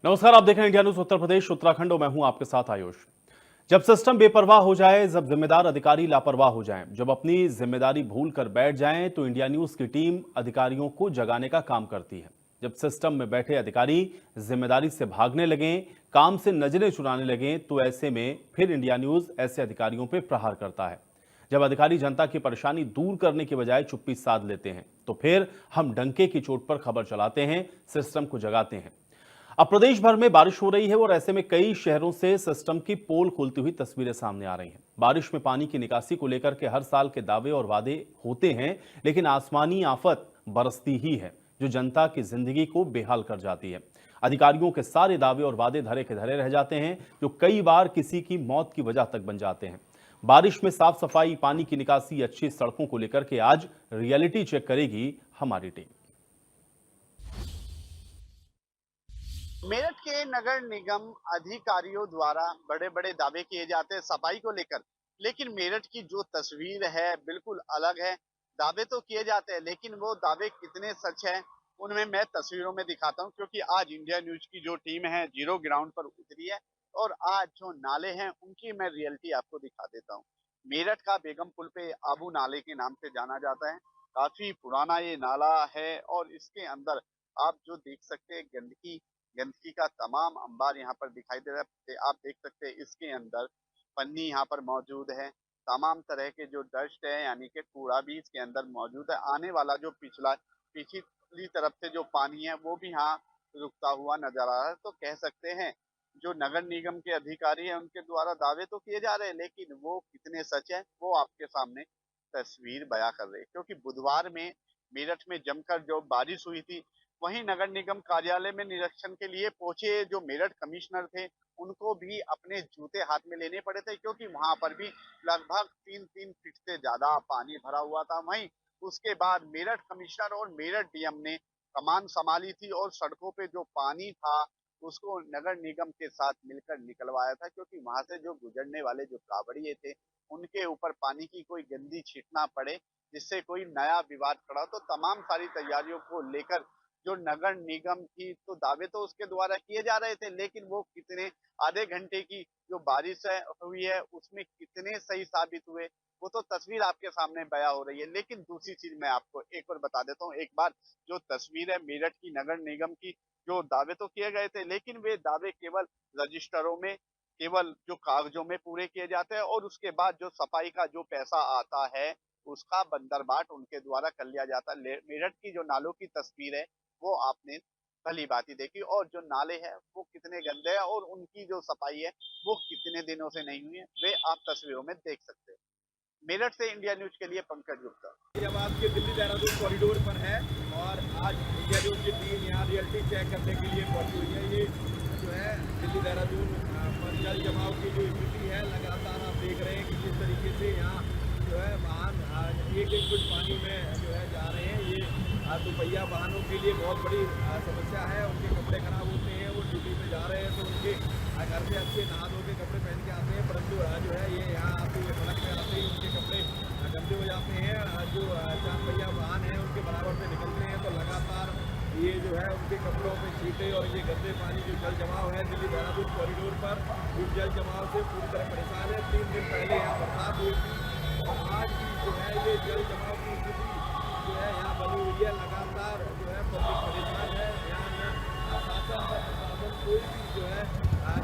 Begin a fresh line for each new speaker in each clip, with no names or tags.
नमस्कार, आप देख रहे हैं इंडिया न्यूज उत्तर प्रदेश उत्तराखंड और मैं हूं आपके साथ आयुष। जब सिस्टम बेपरवाह हो जाए, जब जिम्मेदार अधिकारी लापरवाह हो जाएं, जब अपनी जिम्मेदारी भूल कर बैठ जाएं, तो इंडिया न्यूज की टीम अधिकारियों को जगाने का काम करती है। जब सिस्टम में बैठे अधिकारी जिम्मेदारी से भागने लगें, काम से नजरें चुराने लगें, तो ऐसे में फिर इंडिया न्यूज ऐसे अधिकारियों पर प्रहार करता है। जब अधिकारी जनता की परेशानी दूर करने के बजाय चुप्पी साध लेते हैं, तो फिर हम डंके की चोट पर खबर चलाते हैं, सिस्टम को जगाते हैं। अब प्रदेश भर में बारिश हो रही है और ऐसे में कई शहरों से सिस्टम की पोल खुलती हुई तस्वीरें सामने आ रही हैं। बारिश में पानी की निकासी को लेकर के हर साल के दावे और वादे होते हैं, लेकिन आसमानी आफत बरसती ही है जो जनता की जिंदगी को बेहाल कर जाती है। अधिकारियों के सारे दावे और वादे धरे के धरे रह जाते हैं, जो कई बार किसी की मौत की वजह तक बन जाते हैं। बारिश में साफ सफाई, पानी की निकासी, अच्छी सड़कों को लेकर के आज रियलिटी चेक करेगी हमारी टीम।
मेरठ के नगर निगम अधिकारियों द्वारा बड़े बड़े दावे किए जाते हैं सफाई को लेकर, लेकिन मेरठ की जो तस्वीर है बिल्कुल अलग है। दावे तो किए जाते हैं, लेकिन वो दावे कितने सच हैं उनमें मैं तस्वीरों में दिखाता हूं, क्योंकि आज इंडिया न्यूज की जो टीम है जीरो ग्राउंड पर उतरी है और आज जो नाले हैं उनकी मैं रियलिटी आपको दिखा देता हूं। मेरठ का बेगम पुल पे आबू नाले के नाम से जाना जाता है। काफी पुराना ये नाला है और इसके अंदर आप जो देख सकते हैं गंदगी का तमाम अंबार यहाँ पर दिखाई दे रहा है। आप देख सकते हैं इसके अंदर पन्नी यहाँ पर मौजूद है, तमाम तरह के जो डस्ट है यानी कि कूड़ा भी इसके अंदर मौजूद है। आने वाला जो पिछली तरफ से जो पानी है वो भी यहाँ रुकता हुआ नजर आ रहा है। तो कह सकते हैं जो नगर निगम के अधिकारी हैं उनके द्वारा दावे तो किए जा रहे हैं, लेकिन वो कितने सच है वो आपके सामने तस्वीर बयां कर रहे हैं। क्योंकि बुधवार में मेरठ में जमकर जो बारिश हुई थी, वहीं नगर निगम कार्यालय में निरीक्षण के लिए पहुंचे जो मेरठ कमिश्नर थे उनको भी अपने जूते हाथ में लेने पड़े थे, क्योंकि वहां पर भी लगभग 3-3 फीट से ज्यादा पानी भरा हुआ था। वहीं उसके बाद मेरठ कमिश्नर और मेरठ डीएम ने कमान संभाली थी और सड़कों पे जो पानी था उसको नगर निगम के साथ मिलकर निकलवाया था, क्योंकि वहां से जो गुजरने वाले जो कावड़िए थे उनके ऊपर पानी की कोई गंदी छींट ना पड़े, जिससे कोई नया विवाद खड़ा। तो तमाम सारी तैयारियों को लेकर जो नगर निगम की तो दावे तो उसके द्वारा किए जा रहे थे, लेकिन वो कितने आधे घंटे की जो बारिश है हुई है उसमें कितने सही साबित हुए वो तो तस्वीर आपके सामने बयां हो रही है। लेकिन दूसरी चीज मैं आपको एक और बता देता हूँ। एक बार जो तस्वीर है मेरठ की नगर निगम की, जो दावे तो किए गए थे लेकिन वे दावे केवल रजिस्टरों में, केवल जो कागजों में पूरे किए जाते हैं और उसके बाद जो सफाई का जो पैसा आता है उसका बंदरबाट उनके द्वारा कर लिया जाता है। मेरठ की जो नालों की तस्वीर है वो आपने भली भांति देखी, और जो नाले हैं वो कितने गंदे हैं और उनकी जो सफाई है वो कितने दिनों से नहीं हुई है वे आप तस्वीरों में देख सकते हैं। मेरठ से इंडिया न्यूज के लिए पंकज गुप्ता।
जब आपके दिल्ली देहरादून कॉरिडोर पर है और आज इंडिया न्यूज की टीम यहाँ रियलिटी चेक करने के लिए पहुंची हुई है। ये जो है दिल्ली देहरादून पर जल जमाव की जो स्थिति है लगातार आप देख रहे हैं कि किस तरीके से यहाँ जो है वाहन एक फुट पानी में जो है जा रहे हैं। ये दोपहिया वाहनों के लिए बहुत बड़ी समस्या है। उनके कपड़े खराब होते हैं, वो ड्यूटी पे जा रहे हैं तो उनके घर से अच्छे नहा धो के कपड़े पहन के आते हैं, परंतु जो है ये यहाँ आते हुए सड़क पे आते ही उनके कपड़े गंदे हो जाते हैं। जो 4 पहिया वाहन है उनके बराबर से निकलते हैं तो लगातार ये जो है उनके कपड़ों पे छींटे और ये गंदे पानी जो जल जमाव है दिल्ली देहरादून कॉरिडोर पर इस जल जमाव से पूरी तरह परेशान है। 3 दिन पहले यहाँ बरसात हुई थी और आज भी जो है ये जल जमाव की स्थिति जो है यहाँ बनी हुई है। लगातार जो है पब्लिक परेशान है। यहाँ शासन व प्रशासन कोई भी जो है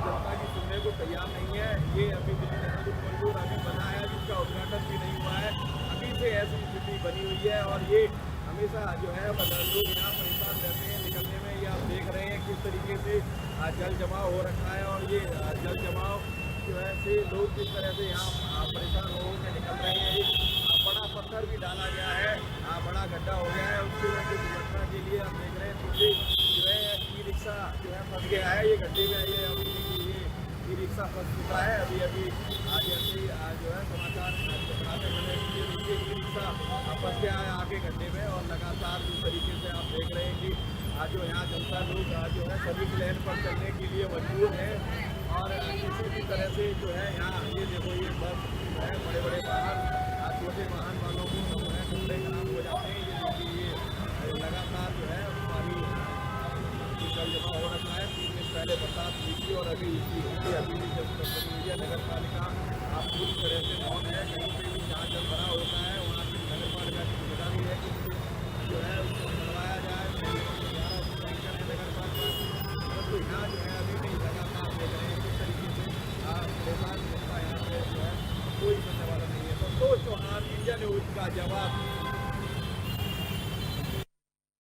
जनता की सुनने को तैयार नहीं है। ये अभी दिल्ली देहरादून कॉरिडोर अभी बना है जिसका उद्घाटन भी नहीं हुआ है, अभी से ऐसी स्थिति बनी हुई है और ये हमेशा जो है लोग यहाँ परेशान रहते हैं निकलने में। ये आप देख रहे हैं किस तरीके से जल जमाव हो रखा है और ये जल जमाव जो है से लोग किस तरह से यहाँ परेशान हो के निकल रहे हैं। एक बड़ा पत्थर भी डाला गया है, बड़ा गड्ढा हो गया है, उसकी वजह से दुर्घटना के लिए आप देख रहे हैं पीछे जो है ई रिक्शा जो है फंस गया है ये गड्ढे में। ये अभी ये ई रिक्शा फंस चुका है। अभी आज ऐसे जो है समाचार बनाते बने ई रिक्शा फंस गया है आगे गड्ढे में और लगातार जिस तरीके से आप देख रहे हैं कि आज जो यहाँ जनता लोग जो है सर्विस लेन पर चलने के लिए मजबूर है और किसी भी तरह से जो है यहाँ ये देखो ये बस जो है बड़े बड़े वाहन छोटे वाहन वालों को जो है कपड़े खराब हो जाते हैं। ये देखिए ये लगातार जो है पानी जल जमा हो रखा है। 3 दिन पहले बात हुई थी और अभी हुई थी, अभी भी जब मीडिया नगर पालिका आप पूरी तरह से मौन है। कहीं पे भी जहाँ जल भरा होता है वहाँ की नगर पालिका की जिम्मेदारी है कि जो है उसको करवाया जाए, नगर पालिका। परंतु यहाँ जो है अभी भी लगातार देख रहे हैं किस तरीके से परेशान जनता यहाँ पे जो है कोई सुनने वाला नहीं है। संतोष चौहान, इंडिया न्यूज का जवाब।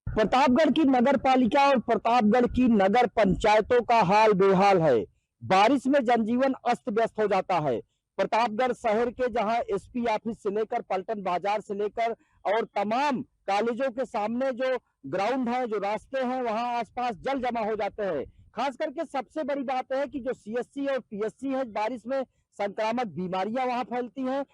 प्रतापगढ़ की नगर पालिका और प्रतापगढ़ की नगर पंचायतों का हाल बेहाल है। बारिश में जनजीवन अस्त व्यस्त हो जाता है। प्रतापगढ़ शहर के जहां एसपी ऑफिस से लेकर पलटन बाजार से लेकर और तमाम कॉलेजों के सामने जो ग्राउंड है, जो रास्ते हैं, वहां आसपास जल जमा हो जाते हैं। खास करके सबसे बड़ी बात है कि जो सीएससी और पीएससी है, बारिश में संक्रामक बीमारियां वहां फैलती हैं।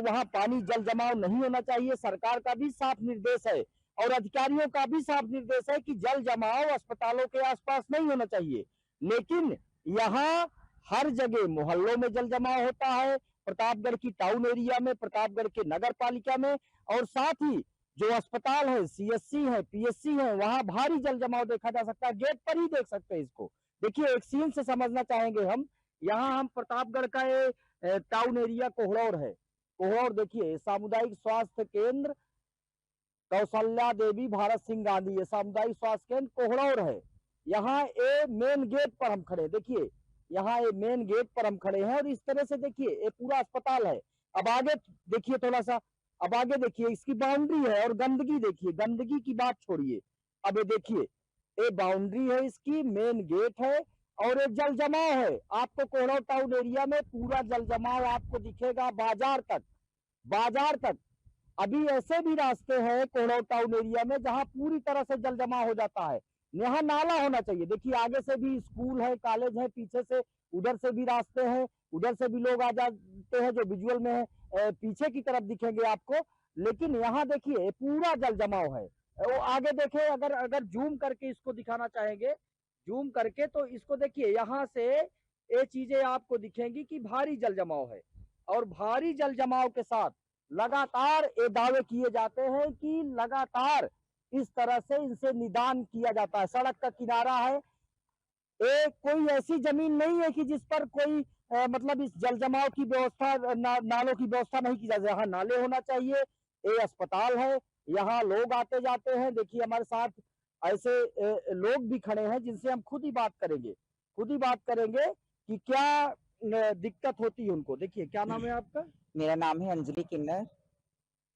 वहां पानी जल जमाव नहीं होना चाहिए। सरकार का भी साफ निर्देश है और अधिकारियों का भी साफ निर्देश है कि जल जमाव अस्पतालों के आसपास नहीं होना चाहिए, लेकिन यहाँ हर जगह मोहल्लों में जल जमाव होता है। प्रतापगढ़ की टाउन एरिया में, प्रतापगढ़ के नगर पालिका में, और साथ ही जो अस्पताल है, सीएससी है, पीएससी है, वहां भारी जल जमाव देखा जा सकता है। गेट पर ही देख सकते हैं इसको। देखिए, एक सीन से समझना चाहेंगे हम। यहाँ हम प्रतापगढ़ का ये टाउन एरिया कोहड़ौर है। कोहड़ौर देखिए, सामुदायिक स्वास्थ्य केंद्र कौशल्या देवी भारत सिंह गांधी, ये सामुदायिक स्वास्थ्य केंद्र कोहड़ौर है। यहाँ ए मेन गेट पर हम खड़े, देखिए यहाँ ये मेन गेट पर हम खड़े हैं और इस तरह से देखिए ये पूरा अस्पताल है। अब आगे देखिए, थोड़ा सा अब आगे देखिए, इसकी बाउंड्री है और गंदगी देखिए, गंदगी की बात छोड़िए। अब ये देखिए, ये बाउंड्री है, इसकी मेन गेट है और ये जल जमाव है। आपको कोहड़ौर टाउन एरिया में पूरा जल जमाव आपको दिखेगा बाजार तक, बाजार तक। अभी ऐसे भी रास्ते हैं कोहड़ौर टाउन एरिया में जहां पूरी तरह से जल जमा हो जाता है। यहाँ नाला होना चाहिए। देखिए, आगे से भी स्कूल है, कॉलेज है, पीछे से उधर से भी रास्ते हैं, उधर से भी लोग आ जाते हैं जो विजुअल में है, पीछे की तरफ दिखेंगे आपको। लेकिन यहाँ देखिए पूरा जल जमाव है। वो आगे देखे, अगर जूम करके इसको दिखाना चाहेंगे, जूम करके, तो इसको देखिए, यहाँ से ये चीजें आपको दिखेंगी कि भारी जल जमाव है। और भारी जल जमाव के साथ लगातार ये दावे किए जाते हैं कि लगातार इस तरह से इनसे निदान किया जाता है। सड़क का किनारा है, कोई ऐसी जमीन नहीं है कि जिस पर कोई मतलब इस जल जमाव की व्यवस्था, नालों की व्यवस्था नहीं की जाती। यहाँ नाले होना चाहिए। ये अस्पताल है, यहाँ लोग आते जाते हैं। देखिए, हमारे साथ ऐसे लोग भी खड़े हैं जिनसे हम खुद ही बात करेंगे कि क्या दिक्कत होती है उनको। देखिए, क्या नाम है आपका?
मेरा नाम है अंजलि किन्नर।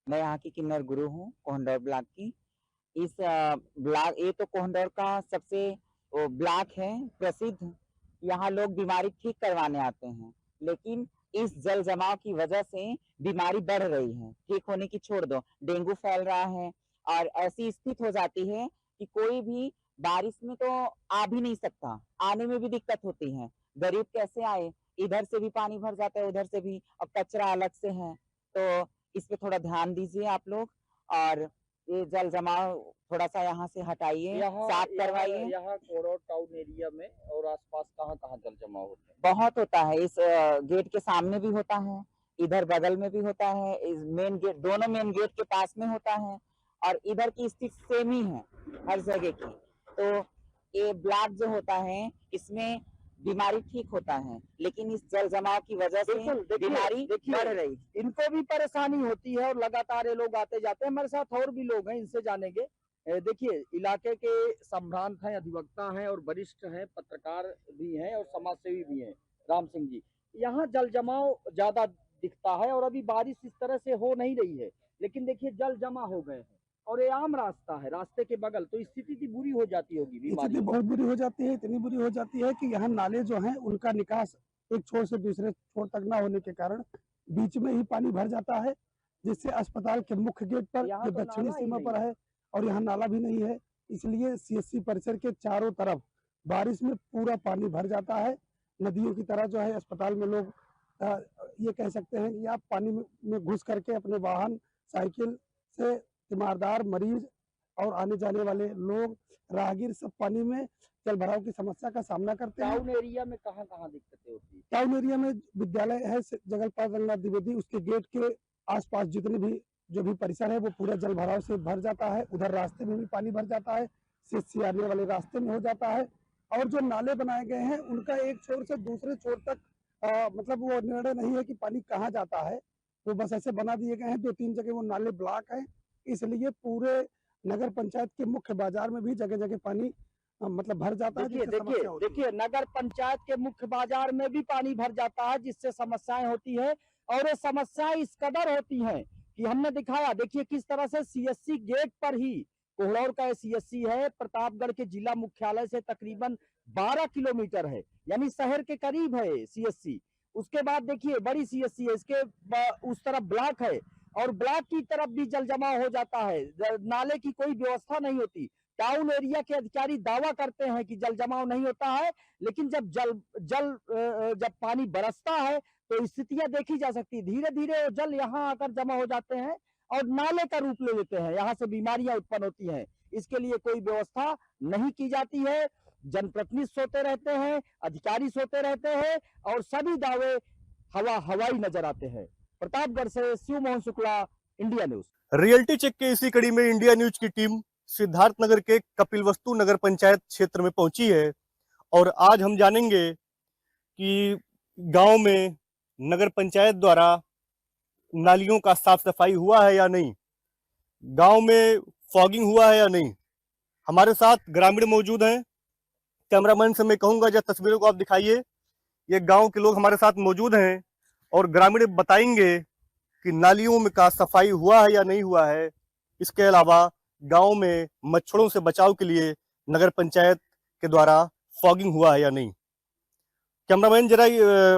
मैं यहाँ की किन्नर गुरु हूँ, कोहंडौर ब्लॉक की। इस ब्लॉक, ये तो कोहंडौर का सबसे ब्लॉक है प्रसिद्ध। यहाँ लोग बीमारी ठीक करवाने आते हैं, लेकिन इस जल जमाव की वजह से बीमारी बढ़ रही है। ठीक होने की छोड़ दो, डेंगू फैल रहा है और ऐसी स्थिति हो जाती है कि कोई भी बारिश में तो आ भी नहीं सकता, आने में भी दिक्कत होती है। गरीब कैसे आए? इधर से भी पानी भर जाता है, उधर से भी, और कचरा अलग से है। तो इस पे थोड़ा ध्यान दीजिए आप लोग, और ये जल जमाव थोड़ा सा यहाँ से हटाइए, साफ करवाइए।
यहाँ कोहड़ौर टाउन एरिया में और आसपास कहाँ जल जमाव होता है?
बहुत होता है। इस गेट के सामने भी होता है, इधर बगल में भी होता है, इस मेन गेट, दोनों मेन गेट के पास में होता है, और इधर की स्थिति सेम ही है हर जगह की। तो ये ब्लॉक जो होता है, इसमें बीमारी ठीक होता है, लेकिन इस जल जमाव की वजह से बीमारी बढ़ रही।
इनको भी परेशानी होती है और लगातार ये लोग आते जाते हैं। हमारे साथ और भी लोग हैं, इनसे जानेंगे। देखिए, इलाके के संभ्रांत हैं, अधिवक्ता हैं और वरिष्ठ हैं, पत्रकार भी हैं और समाजसेवी भी हैं, राम सिंह जी। यहाँ जल जमाव ज्यादा दिखता है और अभी बारिश इस तरह से हो नहीं रही है, लेकिन देखिए जल जमा हो गए हैं और ये आम रास्ता है, रास्ते के बगल, तो स्थिति बुरी हो जाती होगी।
स्थिति बहुत बुरी हो जाती है, इतनी बुरी हो जाती है कि यहाँ नाले जो हैं उनका निकास एक छोर से दूसरे छोर तक ना होने के कारण बीच में ही पानी भर जाता है, जिससे अस्पताल के मुख्य गेट पर जो दक्षिणी सीमा पर है, और यहाँ नाला भी नहीं है, इसलिए सीएससी परिसर के चारों तरफ बारिश में पूरा पानी भर जाता है। नदियों की तरह जो है अस्पताल में लोग ये कह सकते हैं कि आप पानी में घुस करके अपने वाहन, साइकिल से तीमारदार, मरीज और आने जाने वाले लोग, राहगीर सब पानी में जल भराव की समस्या का सामना करते हैं।
टाउन एरिया में कहाँ दिक्कतें होती है?
टाउन एरिया में विद्यालय है जगलपाल रंगनाथ द्विवेदी, उसके गेट के आसपास जितने भी जो भी परिसर है वो पूरा जल भराव से भर जाता है। उधर रास्ते में भी पानी भर जाता है, सीएससी आने वाले रास्ते में हो जाता है। और जो नाले बनाए गए हैं उनका एक छोर से दूसरे छोर तक मतलब वो निर्णय नहीं है कि पानी कहाँ जाता है, वो बस ऐसे बना दिए गए हैं। 2-3 जगह वो नाले ब्लॉक हैं, इसलिए पूरे नगर पंचायत के मुख्य बाजार में भी जगह जगह पानी मतलब भर जाता है,
देखिए
जिससे
देखिए
समस्या होती है।
देखिए नगर पंचायत के मुख्य बाजार में भी पानी भर जाता है, जिससे समस्याएं होती है। और ये समस्याएं इस कदर होती हैं कि हमने दिखाया, देखिए किस तरह से सीएससी गेट पर ही, कोहड़ौर का सीएससी है, प्रतापगढ़ के जिला मुख्यालय से तकरीबन 12 किलोमीटर है, यानी शहर के करीब है सीएससी। उसके बाद देखिए बड़ी सीएससी है, इसके उस तरफ ब्लॉक है, और ब्लॉक की तरफ भी जल जमाव हो जाता है, नाले की कोई व्यवस्था नहीं होती। टाउन एरिया के अधिकारी दावा करते हैं कि जल जमाव नहीं होता है, लेकिन जब पानी बरसता है तो स्थितियां देखी जा सकती है। धीरे धीरे वो जल यहाँ आकर जमा हो जाते हैं और नाले का रूप ले लेते हैं, यहाँ से बीमारियां उत्पन्न होती हैं। इसके लिए कोई व्यवस्था नहीं की जाती है, जनप्रतिनिधि सोते रहते हैं, अधिकारी सोते रहते हैं, और सभी दावे हवाई नजर आते हैं। प्रतापगढ़ से Shiv Mohan Shukla, India news.
Reality check के इसी कड़ी में इंडिया न्यूज की टीम सिद्धार्थनगर के कपिलवस्तु नगर पंचायत क्षेत्र में पहुंची है, और आज हम जानेंगे कि गांव में नगर पंचायत द्वारा नालियों का साफ सफाई हुआ है या नहीं, गांव में फॉगिंग हुआ है या नहीं। हमारे साथ ग्रामीण मौजूद हैं। कैमरामैन से मैं कहूंगा जब तस्वीरों को आप दिखाइए, ये गांव के लोग हमारे साथ मौजूद हैं और ग्रामीण बताएंगे कि नालियों में का सफाई हुआ है या नहीं हुआ है। इसके अलावा गांव में मच्छरों से बचाव के लिए नगर पंचायत के द्वारा फॉगिंग हुआ है या नहीं। कैमरामैन जरा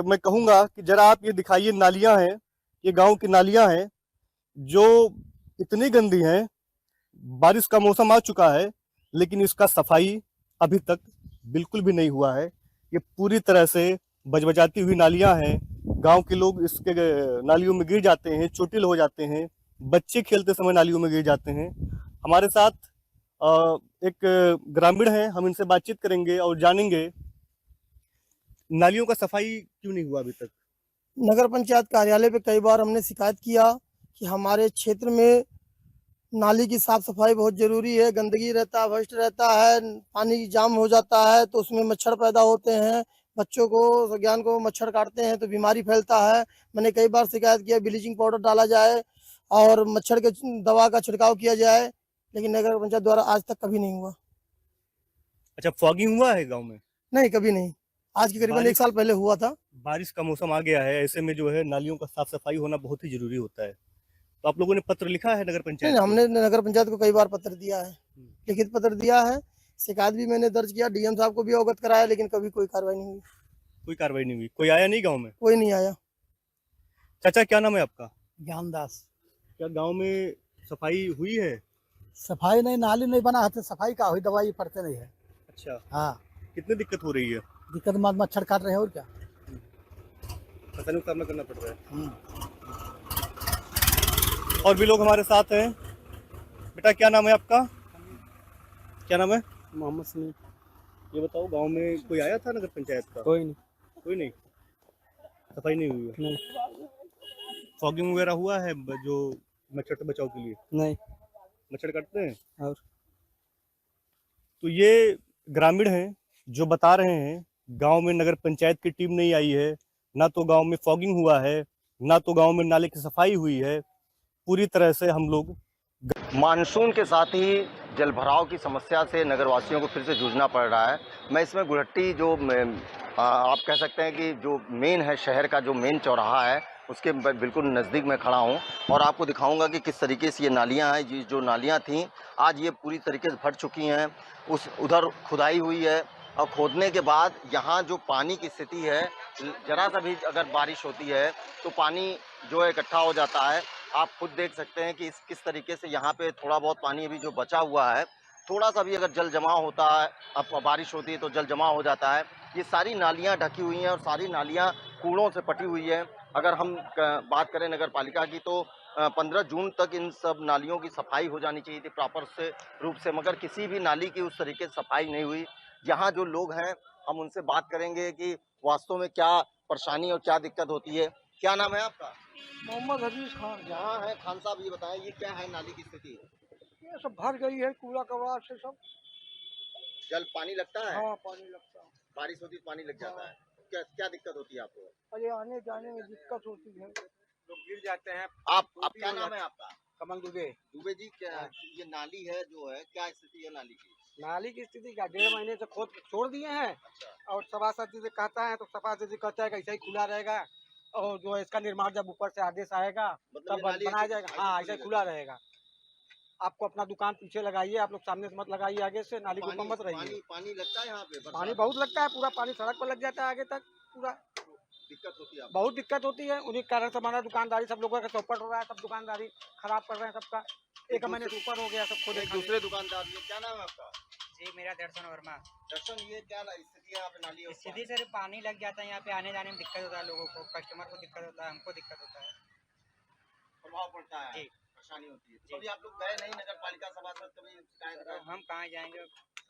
मैं कहूंगा कि जरा आप ये दिखाइए, नालियां हैं, ये गांव की नालियां हैं जो इतनी गंदी हैं। बारिश का मौसम आ चुका है लेकिन इसका सफाई अभी तक बिल्कुल भी नहीं हुआ है। ये पूरी तरह से बजबजाती हुई नालियां हैं। गांव के लोग इसके नालियों में गिर जाते हैं, चोटिल हो जाते हैं, बच्चे खेलते समय नालियों में गिर जाते हैं। हमारे साथ एक ग्रामीण हैं, हम इनसे बातचीत करेंगे और जानेंगे नालियों का सफाई क्यों नहीं हुआ अभी तक।
नगर पंचायत कार्यालय पे कई बार हमने शिकायत किया कि हमारे क्षेत्र में नाली की साफ सफाई बहुत जरूरी है। गंदगी रहता है, भ्रष्ट रहता है, पानी जाम हो जाता है तो उसमें मच्छर पैदा होते हैं, बच्चों को ज्ञान को मच्छर काटते हैं तो बीमारी फैलता है। मैंने कई बार शिकायत किया ब्लीचिंग पाउडर डाला जाए और मच्छर के दवा का छिड़काव किया जाए, लेकिन नगर पंचायत द्वारा आज तक कभी नहीं हुआ।
अच्छा, फॉगिंग हुआ है गाँव में?
नहीं, कभी नहीं। आज के करीबन 1 साल पहले हुआ था।
बारिश का मौसम आ गया है, ऐसे में जो है नालियों का साफ सफाई होना बहुत ही जरूरी होता है। तो आप लोगों ने पत्र लिखा है नगर पंचायत?
नहीं, हमने नगर पंचायत को कई बार पत्र दिया है, लिखित पत्र दिया है, शिकायत भी मैंने दर्ज किया, डीएम साहब को भी अवगत कराया, लेकिन कभी कोई कार्रवाई नहीं हुई।
कोई कार्रवाई नहीं हुई? कोई आया नहीं गांव में?
कोई नहीं आया।
चाचा क्या नाम है आपका?
ज्ञानदास।
क्या गांव में सफाई हुई है?
सफाई नहीं, नाली नहीं बना है तो सफाई का हुई, दवाई पड़ते नहीं है।
अच्छा,
हाँ,
कितनी दिक्कत हो रही है?
दिक्कत मच्छर काट रहे हैं और क्या।
पता सामना करना पड़ रहा है। और भी लोग हमारे साथ हैं। बेटा क्या नाम है आपका? क्या नाम है?
मोहम्मद समीर।
ये बताओ, गांव में कोई आया था नगर पंचायत का?
कोई नहीं।
कोई नहीं, सफाई नहीं हुई है?
नहीं।
फॉगिंग वगैरह हुआ है जो मच्छर से बचाव के लिए?
नहीं।
मच्छर काटते हैं?
और
तो ये ग्रामीण हैं जो बता रहे हैं गांव में नगर पंचायत की टीम नहीं आई है, ना तो गांव में फॉगिंग हुआ है, ना तो गांव में नाले की सफाई हुई है। पूरी तरह से हम लोग
मानसून के साथ ही जल भराव की समस्या से नगरवासियों को फिर से जूझना पड़ रहा है। मैं इसमें गुड़हट्टी जो आप कह सकते हैं कि जो मेन है, शहर का जो मेन चौराहा है, उसके बिल्कुल नज़दीक में खड़ा हूँ और आपको दिखाऊंगा कि किस तरीके से ये नालियाँ हैं। जो नालियाँ थीं आज ये पूरी तरीके से भर चुकी हैं। उधर खुदाई हुई है और खोदने के बाद यहाँ जो पानी की स्थिति है, जरा सा भी अगर बारिश होती है तो पानी जो है इकट्ठा हो जाता है। आप खुद देख सकते हैं कि किस तरीके से यहाँ पे थोड़ा बहुत पानी अभी जो बचा हुआ है, थोड़ा सा भी अगर जल जमाव होता है, अब बारिश होती है तो जल जमाव हो जाता है। ये सारी नालियाँ ढकी हुई हैं और सारी नालियाँ कूड़ों से पटी हुई है। अगर हम बात करें नगर पालिका की तो 15 जून तक इन सब नालियों की सफाई हो जानी चाहिए थी प्रॉपर से रूप से, मगर किसी भी नाली की उस तरीके से सफाई नहीं हुई। यहाँ जो लोग हैं हम उनसे बात करेंगे कि वास्तव में क्या परेशानी और क्या दिक्कत होती है। क्या नाम है आपका?
मोहम्मद हफीज खान।
यहाँ है खान साहब, ये बताएं ये क्या है नाली की स्थिति?
ये सब भर गई है कूड़ा कबाड़ से सब।
जल पानी लगता है?
हाँ पानी लगता है।
बारिश होती तो पानी लग जाता है। क्या क्या दिक्कत होती है आपको?
अरे आने जाने में दिक्कत होती है,
लोग गिर जाते हैं।
आप क्या नाम है आपका?
कमल दुबे।
दुबे जी, क्या ये नाली है जो है, क्या स्थिति है नाली की?
नाली की स्थिति क्या, 1.5 महीने से खोद के छोड़ दिए हैं। और सभासद जी से कहता है तो सभासद जी कहता है कि ऐसा ही खुला रहेगा, और जो है इसका निर्माण जब ऊपर से आदेश आएगा
मतलब
तब
ये नाली
बनाया
ऐसे-
जाएगा।
ऐसे
हाँ
खुली
ऐसा ही खुला रहेगा। आपको अपना दुकान पीछे लगाइए, आप लोग सामने से मत लगाइए, आगे से नाली के ऊपर मत रहिए।
पानी लगता है यहाँ पे?
पानी
बरसात
बहुत लगता है, पूरा पानी सड़क पर लग जाता है आगे तक पूरा।
दिक्कत होती है आपको?
बहुत दिक्कत होती है, उन्हीं के कारण से हमारा दुकानदारी सब लोगों का चौपट हो रहा है, सब दुकानदारी खराब कर रहे हैं सबका। 1 महीने से ऊपर हो गया सबको।
एक दूसरे दुकानदार, ये क्या नाम है आपका?
जी मेरा दर्शन वर्मा।
दर्शन, ये क्या स्थिति है यहाँ पे नाली?
सीधी से पानी लग जाता है यहाँ पे, आने जाने में दिक्कत होता है लोगों को, कस्टमर को दिक्कत होता है, हमको दिक्कत होता है,
प्रभाव पड़ता है,
जी
परेशानी होती है। तो अभी आप लोग गए नहीं नगर पालिका सभासद, कभी शिकायत
तो हम कहाँ जाएंगे।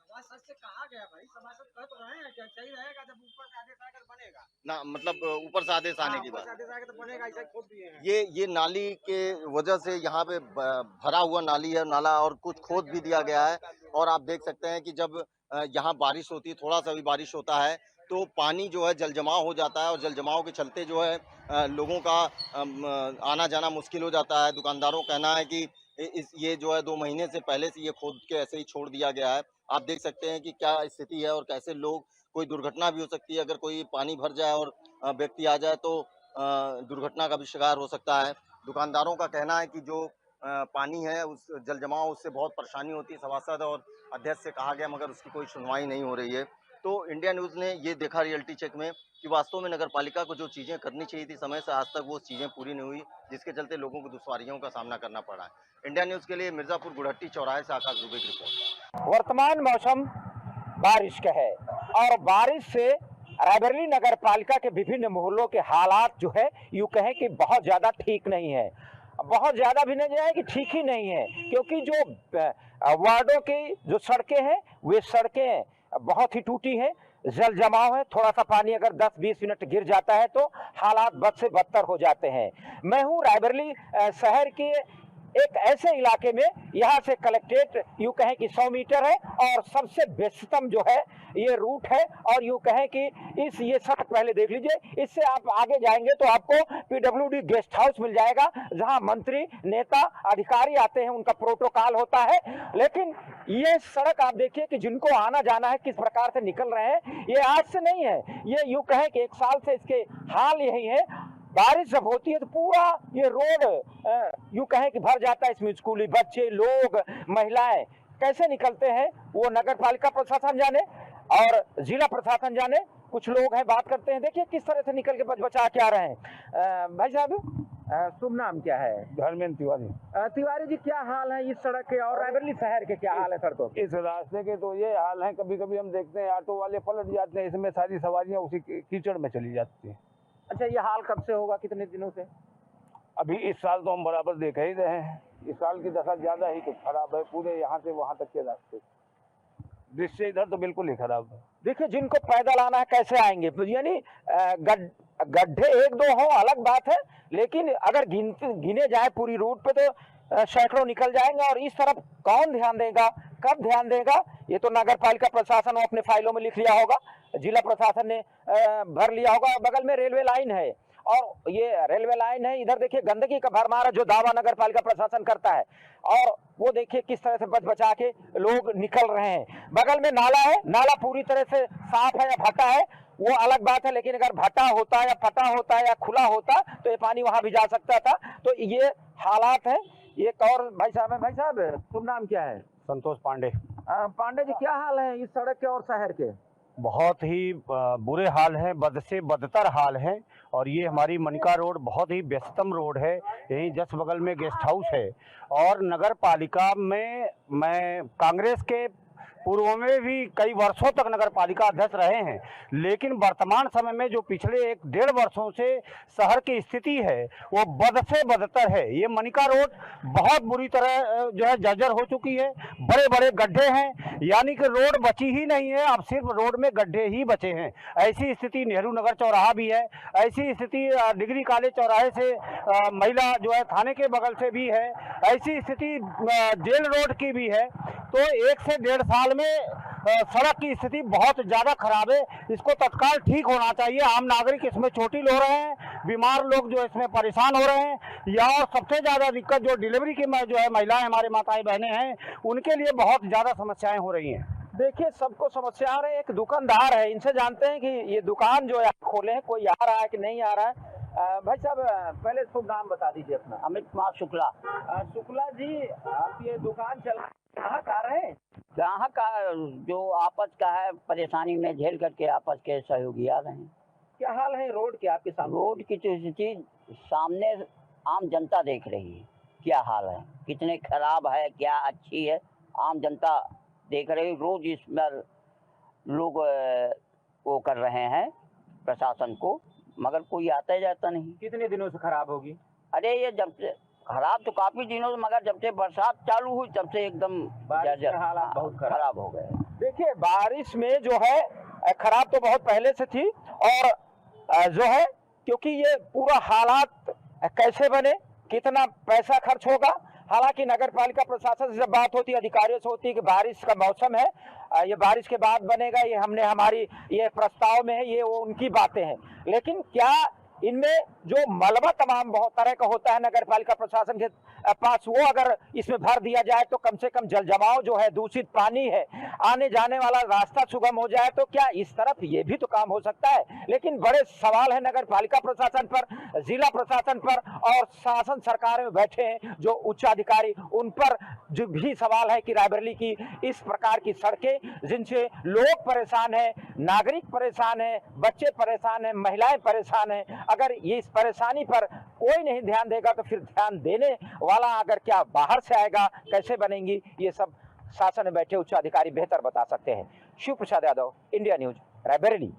सभासद से कहा गया भाई, सभासद कह तो रहे हैं कि सही रहेगा, जब ऊपर से आदेश आएगा तो बनेगा।
ना, मतलब ऊपर से आदेश आने की
ऊपर
बात।
से आदेश आएगा तो बनेगा, ऐसा ही खोद दिए हैं।
ये नाली के वजह से यहाँ पे भरा हुआ नाली है, नाला, और कुछ खोद भी दिया गया है। और आप देख सकते हैं कि जब यहाँ बारिश होती है, थोड़ा सा भी बारिश होता है तो पानी जो है जल जमाव हो जाता है, और जल जमाव के चलते जो है लोगों का आना जाना मुश्किल हो जाता है। दुकानदारों का कहना है कि ये जो है 2 महीने से पहले से ये खोद के ऐसे ही छोड़ दिया गया है। आप देख सकते हैं कि क्या स्थिति है और कैसे लोग, कोई दुर्घटना भी हो सकती है, अगर कोई पानी भर जाए और व्यक्ति आ जाए तो दुर्घटना का भी शिकार हो सकता है। दुकानदारों का कहना है कि जो पानी है उस जल जमाव, उससे बहुत परेशानी होती है। सभासद और अध्यक्ष से कहा गया मगर उसकी कोई सुनवाई नहीं हो रही है। तो इंडिया न्यूज़ ने ये देखा रियलिटी चेक में कि वास्तव में नगर पालिका को जो चीज़ें करनी चाहिए थी समय से, आज तक वो चीज़ें पूरी नहीं हुई, जिसके चलते लोगों को दुश्वारियों का सामना करना पड़ा है। इंडिया न्यूज़ के लिए मिर्जापुर गुड़हट्टी चौराहे से आकाश दुबे की रिपोर्ट।
वर्तमान मौसम बारिश का है और बारिश से रायबरेली नगर पालिका के विभिन्न मोहल्लों के हालात जो है यूँ कहें कि बहुत ज़्यादा ठीक नहीं है। बहुत ज़्यादा भी नहीं है कि ठीक ही नहीं है, क्योंकि जो वार्डों की जो सड़कें हैं वे सड़कें बहुत ही टूटी हैं, जल जमाव है। थोड़ा सा पानी अगर 10-20 मिनट गिर जाता है तो हालात बद से बदतर हो जाते हैं। मैं हूँ रायबरेली शहर के एक ऐसे इलाके में, यहाँ से कलेक्ट्रेट यूँ कहें कि 100 मीटर है और सबसे व्यस्तम जो है ये रूट है। और यूँ कहें कि ये सड़क पहले देख लीजिए, इससे आप आगे जाएंगे तो आपको PWD गेस्ट हाउस मिल जाएगा, जहाँ मंत्री, नेता, अधिकारी आते हैं, उनका प्रोटोकॉल होता है। लेकिन ये सड़क आप देखिए कि जिनको आना जाना है किस प्रकार से निकल रहे हैं। ये आज से नहीं है, ये यूँ कहें कि 1 साल से इसके हाल यही है। बारिश जब होती है तो पूरा ये रोड यूँ कहें कि भर जाता है। इसमें स्कूली बच्चे, लोग, महिलाएं कैसे निकलते हैं वो नगर पालिका प्रशासन जाने और जिला प्रशासन जाने। कुछ लोग हैं, बात करते हैं, देखिए किस तरह से निकल के बचा के आ रहे हैं। भाई साहब, शुभ नाम क्या है?
धर्मेंद्र तिवारी।
तिवारी जी, क्या हाल है इस सड़क के और रायबरेली शहर के क्या हाल है सड़कों के?
इस रास्ते के तो ये हाल है, कभी कभी हम देखते हैं ऑटो वाले पलट जाते हैं, इसमें सारी सवारियां उसी कीचड़ में चली जाती हैं।
अच्छा, ये हाल कब से होगा, कितने दिनों से?
अभी इस साल तो हम बराबर देख ही रहे हैं। इस साल की दशा ज्यादा ही कुछ खराब है, पूरे यहाँ से वहाँ तक के रास्ते। दृश्य इधर तो बिल्कुल ही खराब है।
देखिए, जिनको पैदल आना है कैसे आएंगे, यानी गड्ढे 1-2 हो अलग बात है, लेकिन अगर गिने जाए पूरी रूट पे तो सैकड़ों निकल जाएंगे। और इस तरफ कौन ध्यान देगा, कब ध्यान देगा? ये तो नगर पालिका प्रशासन अपने फाइलों में लिख लिया होगा, जिला प्रशासन ने भर लिया होगा। बगल में रेलवे लाइन है और ये रेलवे लाइन है, इधर देखिए गंदगी का भरमार जो दावा नगर पालिका प्रशासन करता है, और वो देखिए किस तरह से बचा के लोग निकल रहे हैं। बगल में नाला है, नाला पूरी तरह से साफ है या फटा है वो अलग बात है, लेकिन अगर भटा होता या फटा होता या खुला होता तो ये पानी वहां भी जा सकता था। तो ये हालात है। एक और भाई साहब है। भाई साहब, शुभ नाम क्या है?
संतोष पांडे।
पांडे जी, क्या हाल है इस सड़क के और शहर के?
बहुत ही बुरे हाल हैं, बद से बदतर हाल हैं। और ये हमारी मनिका रोड बहुत ही व्यस्तम रोड है, यहीं जस्ट बगल में गेस्ट हाउस है। और नगर पालिका में मैं कांग्रेस के पूर्व में भी कई वर्षों तक नगर पालिका अध्यक्ष रहे हैं, लेकिन वर्तमान समय में जो पिछले 1-1.5 वर्षों से शहर की स्थिति है वो बद से बदतर है। ये मनिका रोड बहुत बुरी तरह जो है जर्जर हो चुकी है, बड़े बड़े गड्ढे हैं, यानी कि रोड बची ही नहीं है, अब सिर्फ रोड में गड्ढे ही बचे हैं। ऐसी स्थिति नेहरू नगर चौराहा भी है, ऐसी स्थिति डिग्री कॉलेज चौराहे से महिला जो है थाने के बगल से भी है, ऐसी स्थिति जेल रोड की भी है। तो 1 से 1.5 साल में सड़क की स्थिति बहुत ज़्यादा खराब है। इसको तत्काल ठीक होना चाहिए। आम नागरिक इसमें चोटिल हो रहे हैं, बीमार लोग जो इसमें परेशान हो रहे हैं, या और सबसे ज़्यादा दिक्कत जो डिलीवरी की जो है महिलाएं, हमारे माताएं बहनें हैं, उनके लिए बहुत ज़्यादा समस्याएं हो रही हैं।
देखिए, सबको समस्या आ रही है। एक दुकानदार है, इनसे जानते हैं कि ये दुकान जो है खोले हैं, कोई आ रहा है कि नहीं आ रहा है। भाई साहब, पहले शुभ नाम बता दीजिए अपना।
अमित कुमार शुक्ला।
शुक्ला जी, आप ये दुकान चल कहाँ का रहे हैं?
यहाँ का जो आपस का है परेशानी में झेल करके आपस के सहयोगी आ रहे हैं।
क्या हाल है रोड के आपके सामने?
रोड की तो चीज सामने आम जनता देख रही है क्या हाल है, कितने खराब है, क्या अच्छी है, आम जनता देख रही। रोज इसमें लोग वो कर रहे हैं प्रशासन को, मगर कोई आता जाता नहीं।
कितने दिनों से खराब होगी?
अरे ये जब से खराब तो काफी दिनों से, मगर जब से बरसात चालू हुई तब से एकदम
हालात बहुत
खराब हो गए।
देखिए, बारिश में जो है खराब तो बहुत पहले से थी, और जो है क्योंकि ये पूरा हालात कैसे बने, कितना पैसा खर्च होगा। हालांकि नगर पालिका प्रशासन से जब बात होती है, अधिकारियों से होती है कि बारिश का मौसम है, ये बारिश के बाद बनेगा, ये हमने हमारी ये प्रस्ताव में है, ये वो उनकी बातें हैं। लेकिन क्या इनमें जो मलबा तमाम बहुत तरह का होता है नगर पालिका प्रशासन के पास, वो अगर इसमें भर दिया जाए तो कम से कम जल जमाव जो है, दूषित पानी है, आने जाने वाला रास्ता सुगम हो जाए, तो क्या इस तरफ ये भी तो काम हो सकता है। लेकिन बड़े सवाल है नगर पालिका प्रशासन पर, जिला प्रशासन पर, और शासन सरकार में बैठे हैं जो उच्च अधिकारी, उन पर जो भी सवाल है कि रायबरेली की इस प्रकार की सड़कें जिनसे लोग परेशान हैं, नागरिक परेशान हैं, बच्चे परेशान हैं, महिलाएं परेशान हैं। अगर ये इस परेशानी पर कोई नहीं ध्यान देगा तो फिर ध्यान देने वाला अगर क्या बाहर से आएगा, कैसे बनेंगी, ये सब शासन में बैठे उच्च अधिकारी बेहतर बता सकते हैं। Shiv Prasad Yadav, India news, Raebareli.